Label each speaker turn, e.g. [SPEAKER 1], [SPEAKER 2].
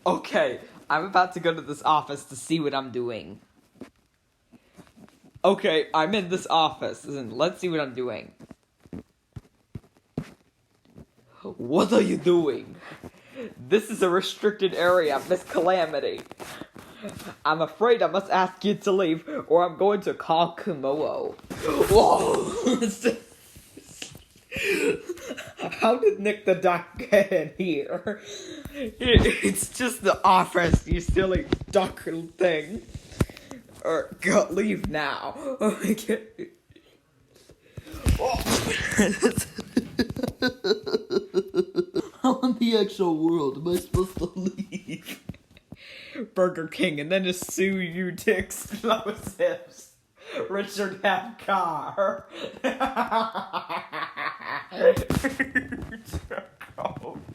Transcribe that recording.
[SPEAKER 1] Okay, I'm about to go to this office to see what I'm doing. Okay, I'm in this office, and let's see what I'm doing. What are you doing? This is a restricted area, Miss Calamity. I'm afraid I must ask you to leave, or I'm going to call Kumoo. Whoa! How did Nick the Duck get in here? It's just the office, you silly duck thing. Or go leave now.
[SPEAKER 2] How in the actual world am I supposed to leave?
[SPEAKER 1] Burger King, and then just sue you to explosives. Richard F. Carr. Coke.